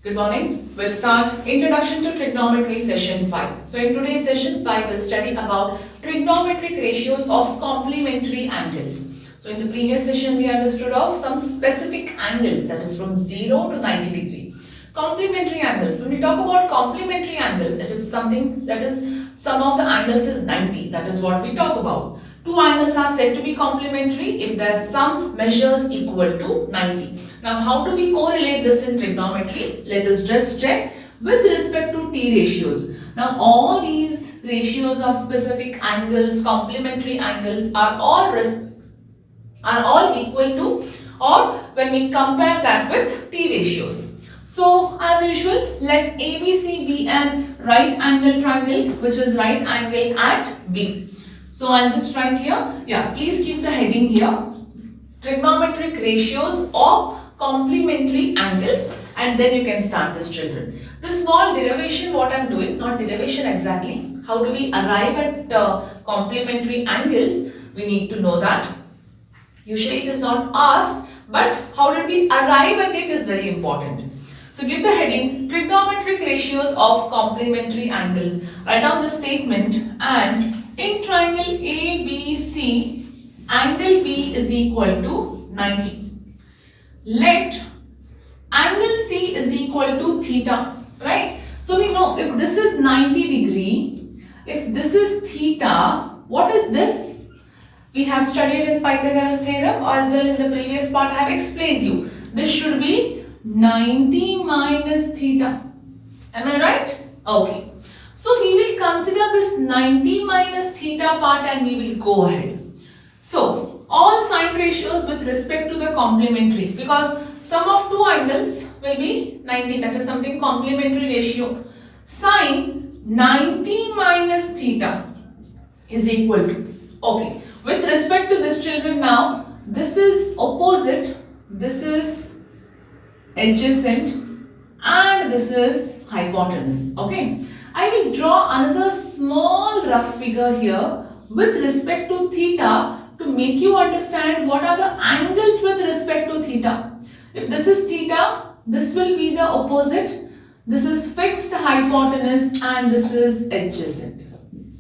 Good morning. We'll start Introduction to Trigonometry Session 5. So in today's Session 5, we'll study about trigonometric ratios of complementary angles. So in the previous session, we understood of some specific angles, that is from 0 to 90 degree. Complementary angles. When we talk about complementary angles, it is something that is, sum of the angles is 90. That is what we talk about. Two angles are said to be complementary if their sum measures equal to 90. Now, how do we correlate this in trigonometry? Let us just check with respect to T ratios. Now, all these ratios of specific angles, complementary angles are all equal to, or when we compare that with T ratios. So, as usual, let ABC be an right angle triangle, which is right angle at B. So, I'll just write here, please keep the heading here, trigonometric ratios of complementary angles, and then you can start this, children. The small derivation, what I'm doing, not derivation exactly, how do we arrive at complementary angles, we need to know that. Usually it is not asked, but how did we arrive at it is very important. So give the heading, trigonometric ratios of complementary angles. Write down the statement, and in triangle ABC, angle B is equal to 90. Let angle C is equal to theta, right? So we know if this is 90 degree, if this is theta, what is this? We have studied in Pythagoras theorem, as well in the previous part I have explained you. This should be 90 minus theta. Am I right? Okay. So we will consider this 90 minus theta part and we will go ahead. So all sine ratios with respect to the complementary, because sum of two angles will be 90, that is something complementary ratio. Sine 90 minus theta is equal to, okay, with respect to this, children, now this is opposite, this is adjacent, and this is hypotenuse. Okay, I will draw another small rough figure here with respect to theta to make you understand what are the angles with respect to theta. If this is theta, this will be the opposite, this is fixed hypotenuse, and this is adjacent,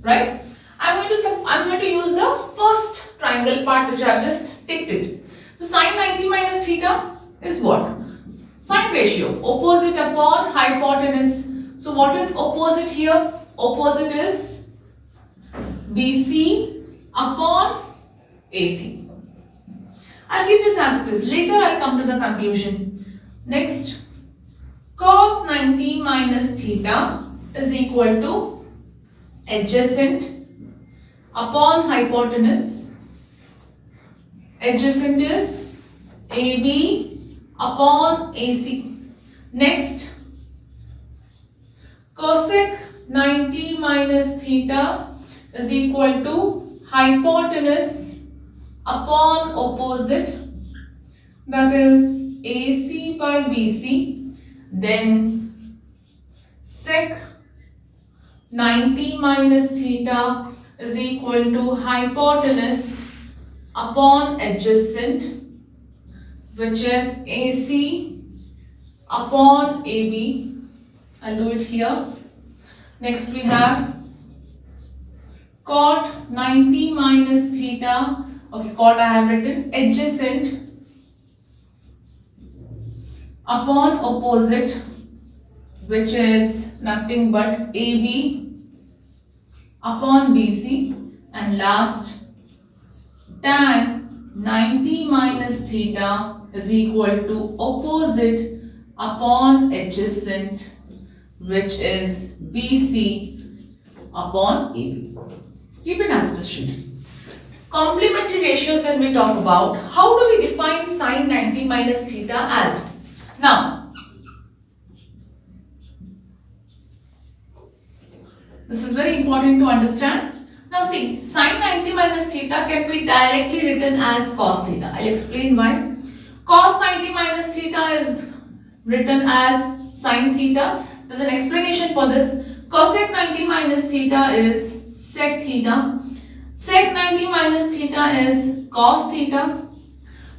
right? I'm going to use the first triangle part which I have just ticked it. So sine 90 minus theta is what? Sine ratio, opposite upon hypotenuse. So what is opposite here? Opposite is BC upon AC. I'll keep this as it is. Later I'll come to the conclusion. Next, cos 90 minus theta is equal to adjacent upon hypotenuse. Adjacent is AB upon AC. Next, cosec 90 minus theta is equal to hypotenuse upon opposite, that is AC by BC. Then sec 90 minus theta is equal to hypotenuse upon adjacent, which is AC upon AB. I'll do it here. Next we have cot 90 minus theta. Okay, cot I have written, adjacent upon opposite, which is nothing but AB upon BC, and last tan 90 minus theta is equal to opposite upon adjacent, which is BC upon AB. Keep it as it is, children. Complementary ratios, when we talk about, how do we define sine 90 minus theta as? Now, this is very important to understand. Now see, sine 90 minus theta can be directly written as cos theta. I'll explain why. Cos 90 minus theta is written as sine theta. There's an explanation for this. Cosec 90 minus theta is sec theta. Sec 90 minus theta is cos theta.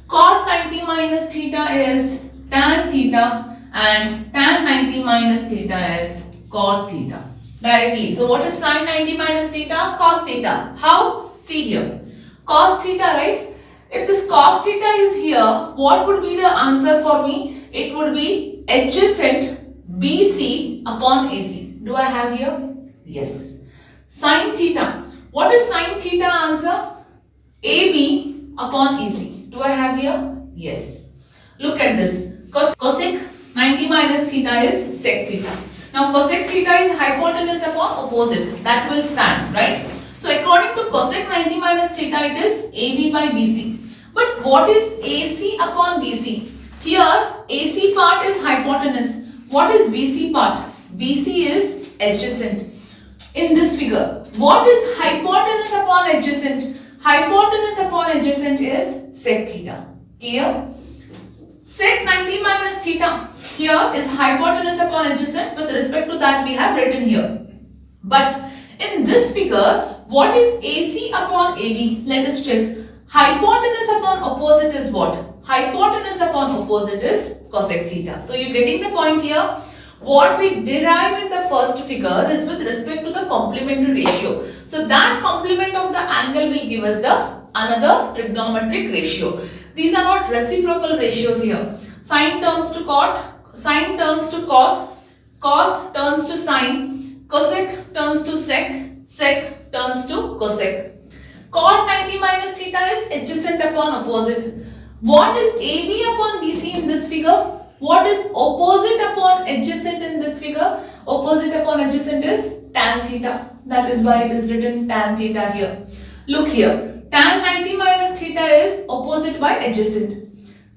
Cot 90 minus theta is tan theta. and tan 90 minus theta is cot theta. Directly. So what is sin 90 minus theta? Cos theta. How? See here. Cos theta, right? If this cos theta is here, what would be the answer for me? It would be adjacent BC upon AC. Do I have here? Yes. Sin theta. What is sin theta answer? AB upon AC. Do I have here? Yes. Look at this. Cosec 90 minus theta is sec theta. Now cosec theta is hypotenuse upon opposite. That will stand, right? So according to cosec 90 minus theta, it is AB by BC. But what is AC upon BC? Here AC part is hypotenuse. What is BC part? BC is adjacent. In this figure, what is hypotenuse upon adjacent? Hypotenuse upon adjacent is sec theta. Clear? Sec 90 minus theta here is hypotenuse upon adjacent. With respect to that, we have written here. But in this figure, what is AC upon AB? Let us check. Hypotenuse upon opposite is what? Hypotenuse upon opposite is cosec theta. So you getting the point here? What we derive in the first figure is with respect to the complementary ratio. So that complement of the angle will give us the another trigonometric ratio. These are not reciprocal ratios here. Sine turns to cot, sine turns to cos, cos turns to sine, cosec turns to sec, sec turns to cosec. Cot 90 minus theta is adjacent upon opposite. What is AB upon BC in this figure? What is opposite upon adjacent in this figure? Opposite upon adjacent is tan theta. That is why it is written tan theta here. Look here. Tan 90 minus theta is opposite by adjacent.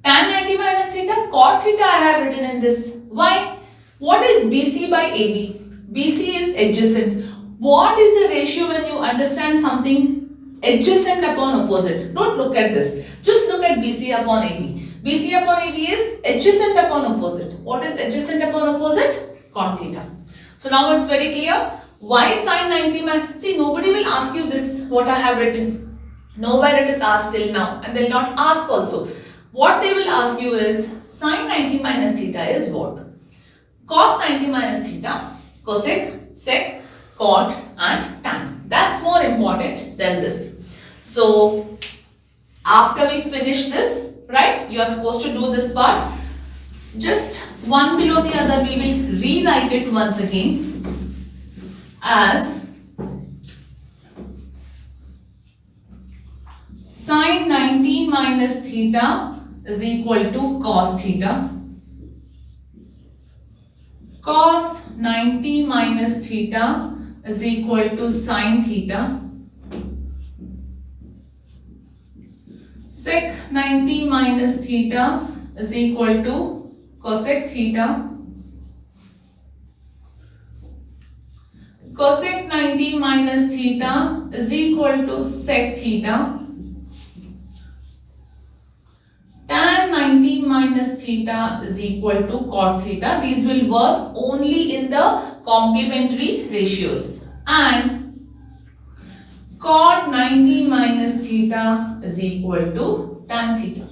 Tan 90 minus theta, cot theta I have written in this. Why? What is BC by AB? BC is adjacent. What is the ratio when you understand something adjacent upon opposite? Don't look at this. Just look at BC upon AB. BC upon AB is adjacent upon opposite. What is adjacent upon opposite? Cot theta. So now it's very clear. Why sin 90 minus? See, nobody will ask you this, what I have written. Nowhere it is asked till now, and they will not ask also. What they will ask you is sin 90 minus theta is what? Cos 90 minus theta, cosec, sec, cot and tan. That's more important than this. So after we finish this, right, you are supposed to do this part. Just one below the other, we will rewrite it once again as sin 90 minus theta is equal to cos theta. Cos 90 minus theta is equal to sin theta. Sec 90 minus theta is equal to cosec theta. Cosec 90 minus theta is equal to sec theta. Tan 90 minus theta is equal to cot theta. These will work only in the complementary ratios. And cot 90 minus theta is equal to tan theta.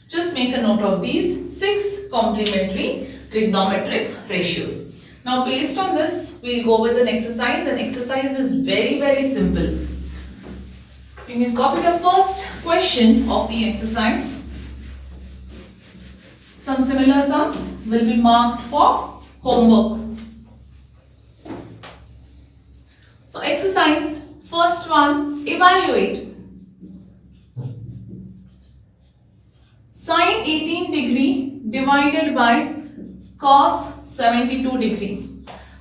Just make a note of these 6 complementary trigonometric ratios. Now based on this, we will go with an exercise. An exercise is very simple. You can copy the first question of the exercise. Some similar sums will be marked for homework. So exercise, first one, evaluate. Sin 18 degree divided by cos 72 degree.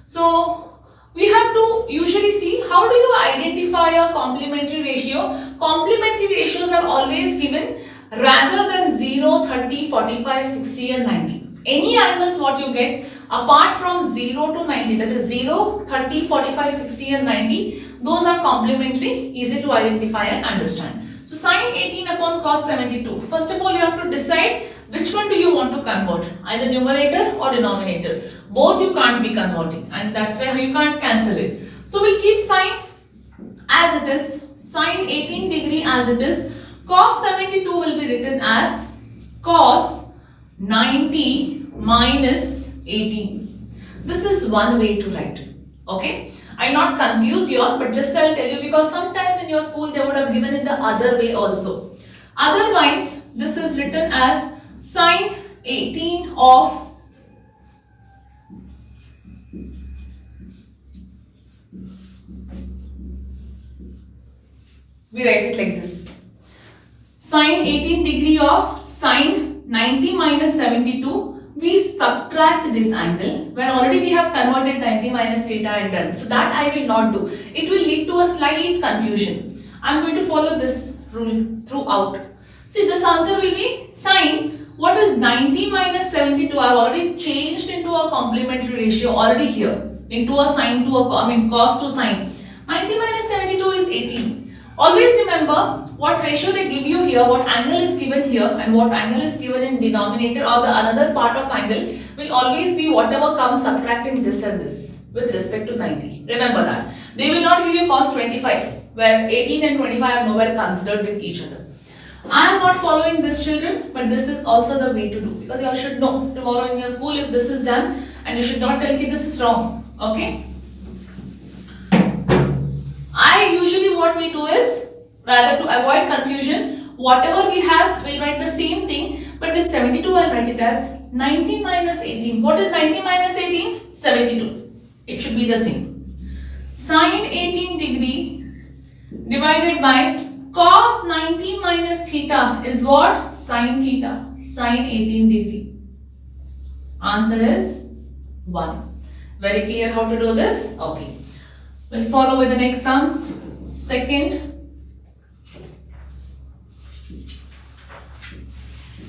So we have to usually see how do you identify a complementary ratio. Complementary ratios are always given rather than 0, 30, 45, 60 and 90. Any angles what you get apart from 0 to 90, that is 0, 30, 45, 60 and 90, those are complementary, easy to identify and understand. So sin 18 upon cos 72. First of all, you have to decide which one do you want to convert, either numerator or denominator. Both you can't be converting, and that's why you can't cancel it. So we'll keep sin as it is, sin 18 degree as it is. Cos 72 will be written as cos 90 minus 18. This is one way to write. Okay. I'll not confuse you all, but just I'll tell you because sometimes in your school they would have given it the other way also. Otherwise, this is written as sine 18 of we write it like this. Sine 18 degree of sine 90 minus 72. We subtract this angle where already we have converted 90 minus theta and done. So that I will not do. It will lead to a slight confusion. I am going to follow this rule throughout. See, this answer will be sine. What is 90 minus 72? I have already changed into a complementary ratio already here. Into a sine to a, cos to sine. 90 minus 72 is 18. Always remember what ratio they give you here, what angle is given here and what angle is given in denominator or the another part of angle will always be whatever comes subtracting this and this with respect to 90. Remember that. They will not give you cos 25 where 18 and 25 are nowhere considered with each other. I am not following this, children, but this is also the way to do because you all should know tomorrow in your school if this is done and you should not tell me this is wrong. Okay. Usually what we do is, rather to avoid confusion, whatever we have, we'll write the same thing, but this 72 I'll write it as 90 minus 18. What is 90 minus 18? 72. It should be the same. Sine 18 degree divided by cos 90 minus theta is what? Sine theta. Sine 18 degree. Answer is 1. Very clear how to do this? Okay. We'll follow with the next sums. Second,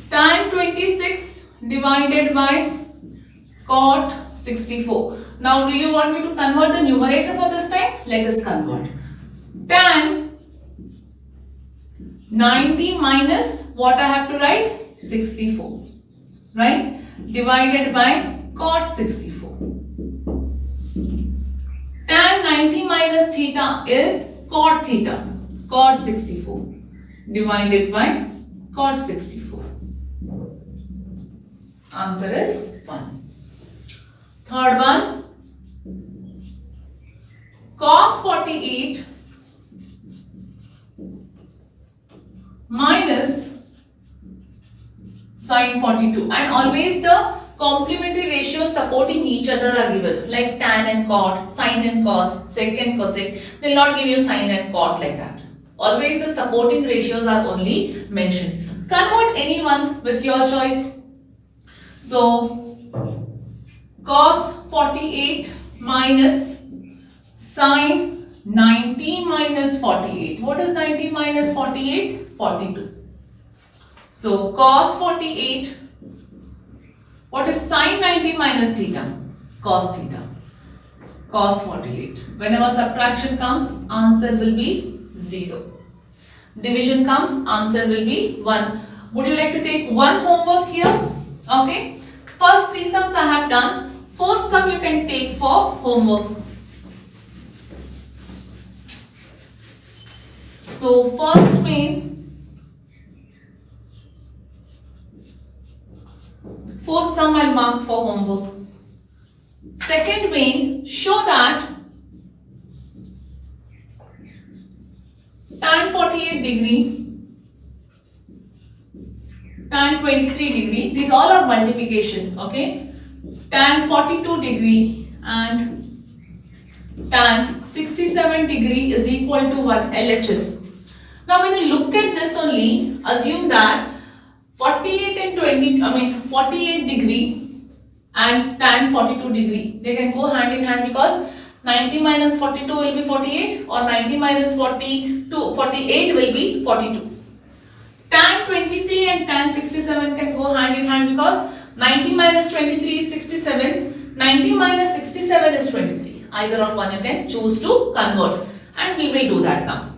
tan 26 divided by cot 64. Now, do you want me to convert the numerator for this time? Let us convert. Tan 90 minus what I have to write? 64. Right? Divided by cot 64. Tan 90 minus theta is cot theta, cot 64 divided by cot 64. Answer is 1. Third one, cos 48 minus sin 42, and always the complementary ratios supporting each other are given, like tan and cot, sin and cos, sec and cosec. They will not give you sin and cot like that. Always the supporting ratios are only mentioned. Convert any one with your choice. So, cos 48 minus sin 90 minus 48. What is 90 minus 48? 42. So, cos 48. What is sin 90 minus theta? Cos theta. Cos 48. Whenever subtraction comes, answer will be 0. Division comes, answer will be 1. Would you like to take one homework here? Okay. First 3 sums I have done. Fourth sum you can take for homework. So first main, fourth sum I'll mark for homework. Second main, show that tan 48 degree, tan 23 degree, these all are multiplication, okay? Tan 42 degree and tan 67 degree is equal to what? LHS. Now when you look at this only, assume that 48 and 48 degree and tan 42 degree, they can go hand in hand because 90 minus 42 will be 48 or 90 minus 48 will be 42. Tan 23 and tan 67 can go hand in hand because 90 minus 23 is 67, 90 minus 67 is 23. Either of one you can choose to convert, and we will do that now.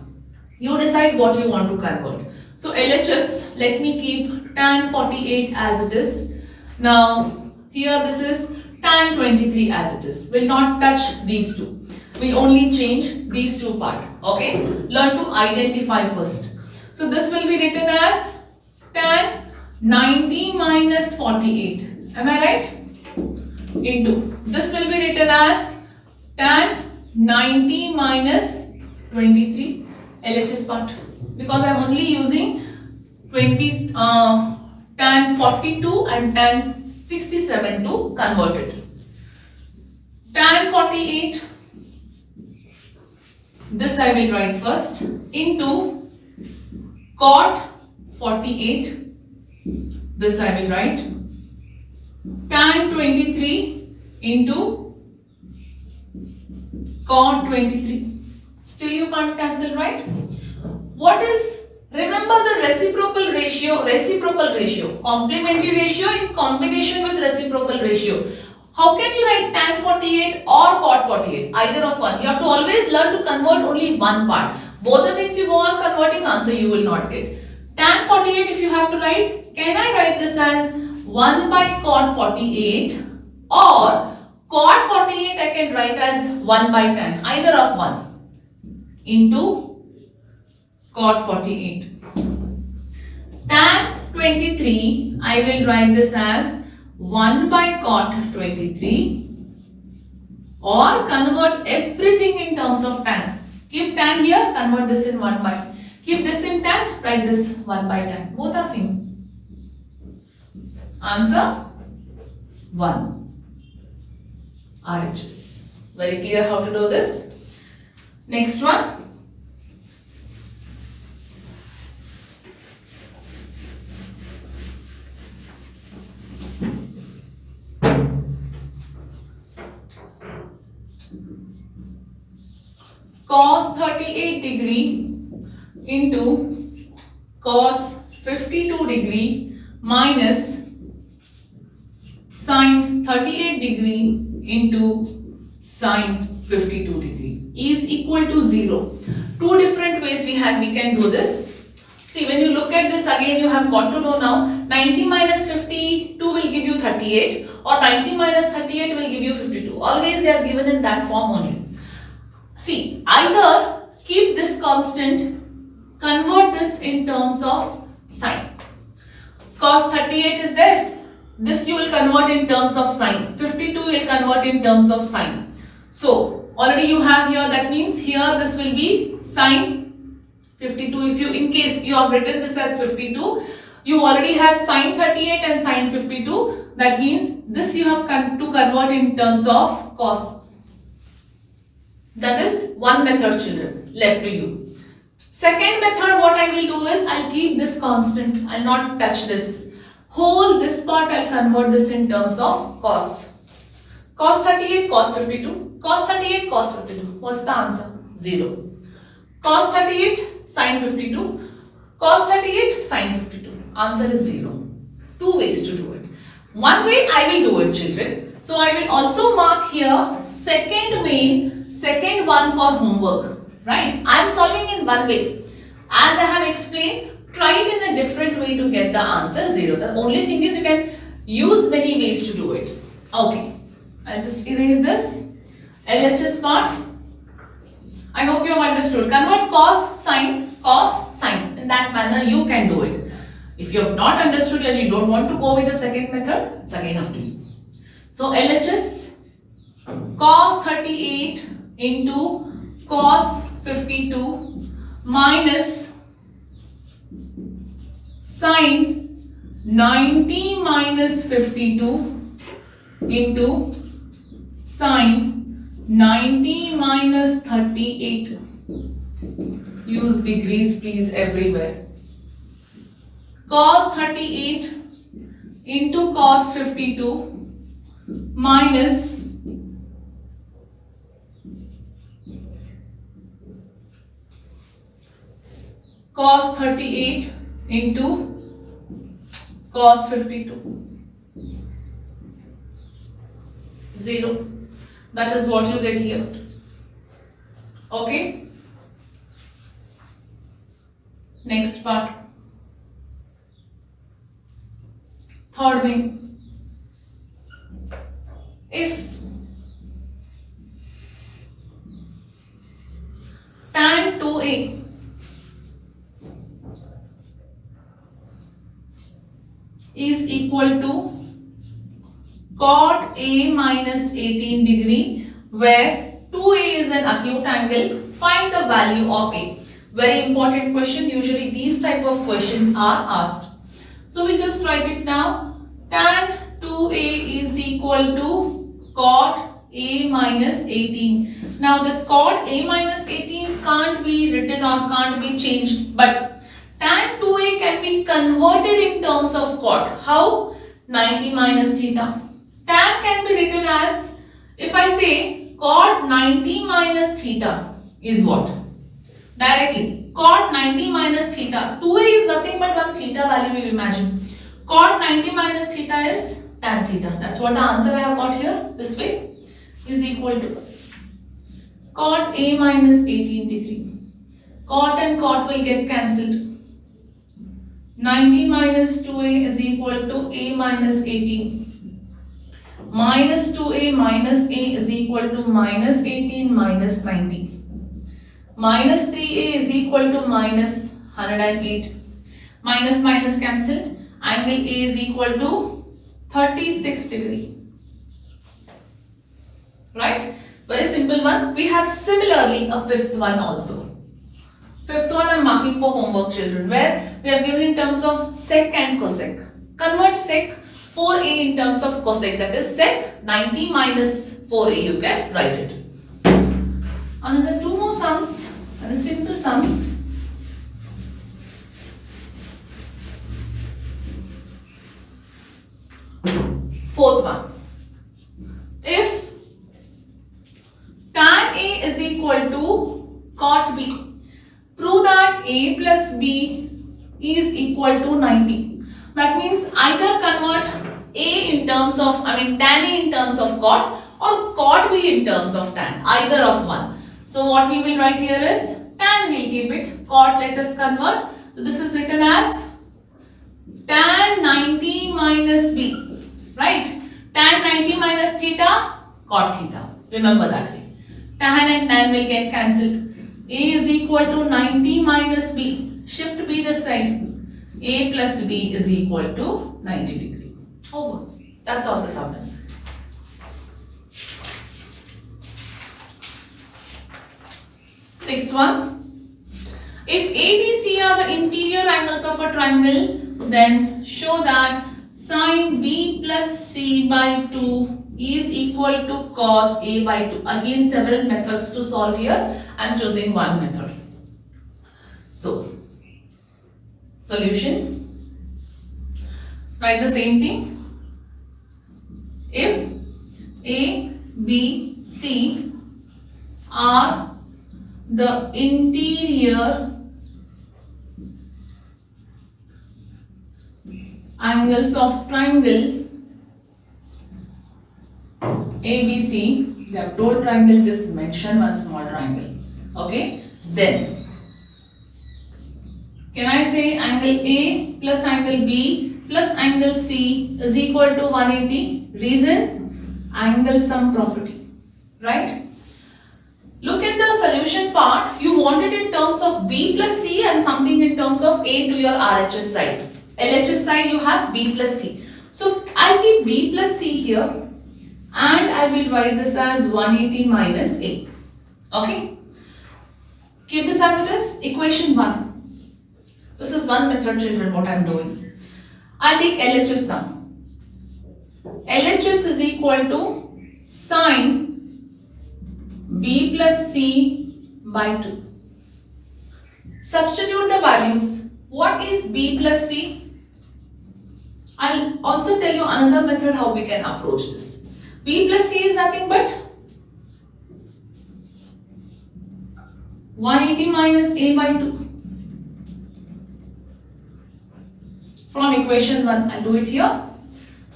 You decide what you want to convert. So LHS, let me keep tan 48 as it is. Now here this is tan 23 as it is. Will not touch these two. We'll only change these two part. Okay. Learn to identify first. So this will be written as tan 90 minus 48, Am I right? Into this will be written as tan 90 minus 23 LHS part, because I am only using 20 tan 42 and tan 67 to convert it. Tan 48, this I will write first, into cot 48, this I will write, tan 23 into cot 23. Still you can't cancel, right? What is, remember the reciprocal ratio, complementary ratio in combination with reciprocal ratio. How can you write tan 48 or cot 48? Either of one. You have to always learn to convert only one part. Both the things you go on converting, answer you will not get. Tan 48 if you have to write, can I write this as 1 by cot 48, or cot 48 I can write as 1 by tan, either of one, into cot 48. Tan 23 I will write this as 1 by cot 23, or convert everything in terms of tan. Keep tan here, convert this in 1 by. Keep this in tan, write this 1 by tan. Both are same. Answer 1. RHS. Very clear how to do this. Next one. Cos 38 degree into cos 52 degree minus sin 38 degree into sin 52 degree is equal to 0. Two different ways we can do this. See, when you look at this again, you have got to know now 90 minus 52 will give you 38, or 90 minus 38 will give you 52. Always they are given in that form only. See, either keep this constant, convert this in terms of sine. Cos 38 is there. This you will convert in terms of sine. 52 you will convert in terms of sine. So, already you have here, that means here this will be sine 52. If you, in case you have written this as 52, you already have sine 38 and sine 52. That means this you have to convert in terms of cos. That is one method, children, left to you. Second method, what I will do is, I'll keep this constant. I'll not touch this. Whole this part, I'll convert this in terms of cos. Cos 38, cos 52. Cos 38, cos 52. What's the answer? 0. Cos 38, sin 52. Cos 38, sin 52. Answer is 0. Two ways to do it. One way I will do it, children. So I will also mark here second one for homework. Right? I am solving in one way. As I have explained, try it in a different way to get the answer 0. The only thing is you can use many ways to do it. Okay. I'll just erase this. LHS part. I hope you have understood. Convert cos, sine. In that manner you can do it. If you have not understood and you don't want to go with the second method, it's again up to you. So LHS cos 38 into cos 52 minus sine 90 minus 52 into sine 90 minus 38. Use degrees please everywhere. Cos 38 into cos 52 minus cos 38 into cos 52. 0. That is what you get here. Okay. Next part. Third way. If tan 2a is equal to cot A minus 18 degree, where 2A is an acute angle. Find the value of A. Very important question. Usually these type of questions are asked. So we just write it now. Tan 2A is equal to cot A minus 18. Now this cot A minus 18 can't be written or can't be changed, but tan 2A can be converted in terms of cot. How? 90 minus theta. Tan can be written as, if I say cot 90 minus theta is what? Directly, cot 90 minus theta. 2A is nothing but one theta value, you imagine. Cot 90 minus theta is tan theta. That's what the answer I have got here, this way, is equal to cot A minus 18 degree. Cot and cot will get cancelled. 90 minus 2A is equal to A minus 18. Minus 2A minus A is equal to minus 18 minus 90. Minus 3A is equal to minus 108. Minus minus cancelled. Angle A is equal to 36 degree. Right? Very simple one. We have similarly a fifth one also. Fifth one I am marking for homework, children, where we have given in terms of sec and cosec. Convert sec 4A in terms of cosec, that is sec 90 minus 4A, you can write it. Another two more sums, and simple sums. Fourth one. If tan A is equal to cot B, prove that A plus B is equal to 90. That means either convert A in terms of, tan A in terms of cot or cot B in terms of tan, either of one. So what we will write here is tan, we'll keep it, cot let us convert. So this is written as tan 90 minus B, right? Tan 90 minus theta, cot theta. Remember that way. Tan and tan will get cancelled. A is equal to 90 minus B. Shift B this side. A plus B is equal to 90 degree. Over. That's all the sum is. Sixth one. If ABC are the interior angles of a triangle, then show that sine B plus C by 2 is equal to cos A by 2. Again, several methods to solve here. I am choosing one method. So, solution. Write the same thing. If A, B, C are the interior angles of triangle ABC, they have told triangle, just mention one small triangle. Okay, then can I say angle A plus angle B plus angle C is equal to 180? Reason? Angle sum property, right? Look in the solution part, you want it in terms of B plus C and something in terms of A to your RHS side. LHS side you have B plus C. So I'll keep B plus C here and I will write this as 180 minus A. Okay? Keep this as it is, equation 1. This is one method, children, what I am doing. I'll take LHS now. LHS is equal to sine B plus C by 2. Substitute the values. What is B plus C? I'll also tell you another method how we can approach this. B plus C is nothing but 180 minus A by 2. From equation 1, I'll do it here.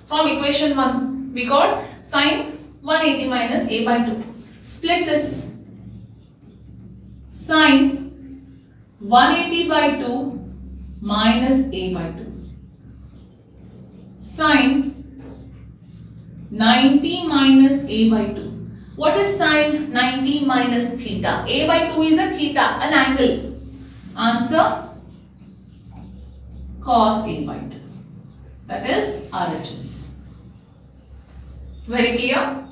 From equation 1, we got sine 180 minus A by 2. Split this. Sine 180 by 2 minus A by 2. Sine 90 minus A by 2. What is sine 90 minus theta? A by 2 is a theta, an angle. Answer, cos A by 2. That is RHS. Very clear?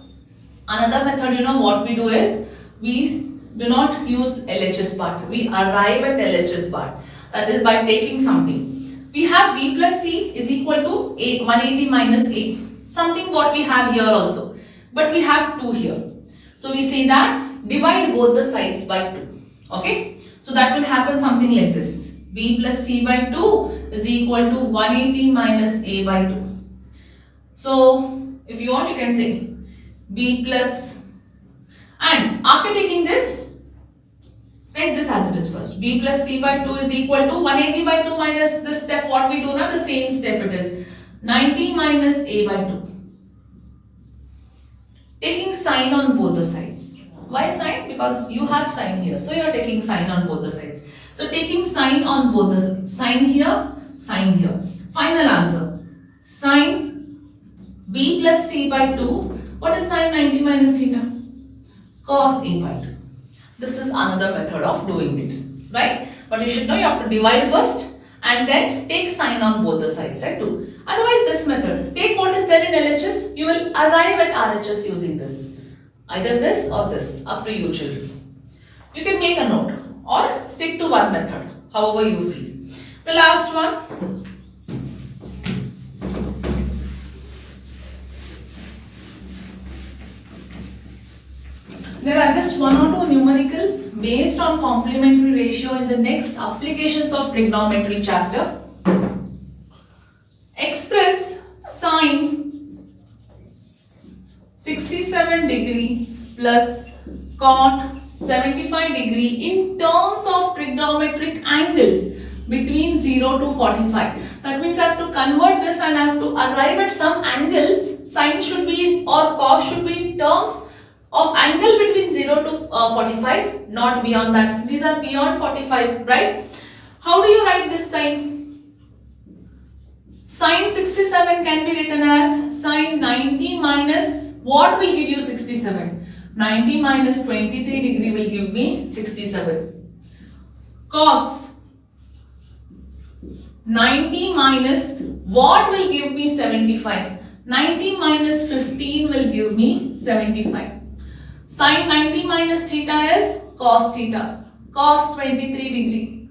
Another method, you know what we do is, we do not use LHS part. We arrive at LHS part. That is by taking something. We have B plus C is equal to 180 minus A. Something what we have here also. But we have 2 here. So we say that divide both the sides by 2. Okay. So that will happen something like this. B plus C by 2 is equal to 180 minus A by 2. So if you want, you can say B plus, and after taking this, write this as it is first. B plus C by 2 is equal to 180 by 2 minus this step what we do now, the same step it is. 90 minus A by 2. Taking sign on both the sides. Why sign? Because you have sign here. So you are taking sign on both the sides. So taking sign on both the sides. Sign here, sign here. Final answer. Sin B plus C by 2. What is sin 90 minus theta? Cos A by 2. This is another method of doing it. Right? But you should know you have to divide first and then take sign on both the sides at 2. Otherwise this method, take what is there in LHS, you will arrive at RHS using this. Either this or this, up to you children. You can make a note or stick to one method, however you feel. The last one. There are just 1 or 2 numericals based on complementary ratio in the next applications of trigonometry chapter. Express sine 67 degree plus cot 75 degree in terms of trigonometric angles between 0 to 45. That means I have to convert this and I have to arrive at some angles. Sine should be or cos should be in terms of angle between 0 to 45, not beyond that. These are beyond 45, right? How do you write this sign? Sin 67 can be written as sin 90 minus, what will give you 67? 90 minus 23 degree will give me 67. Cos 90 minus, what will give me 75? 90 minus 15 will give me 75. Sin 90 minus theta is cos theta, cos 23 degree,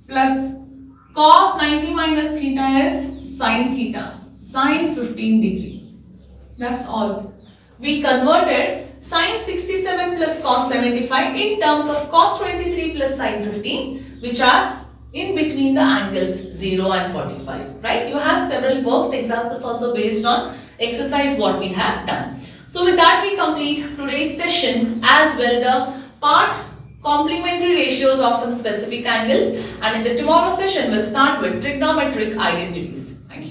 plus cos 90 minus theta is sin theta, sin 15 degree. That's all. We converted sin 67 plus cos 75 in terms of cos 23 plus sin 15, which are in between the angles 0 and 45, right? You have several worked examples also based on exercise what we have done. So with that we complete today's session as well the part complementary ratios of some specific angles, and in the tomorrow session we'll start with trigonometric identities. Thank you.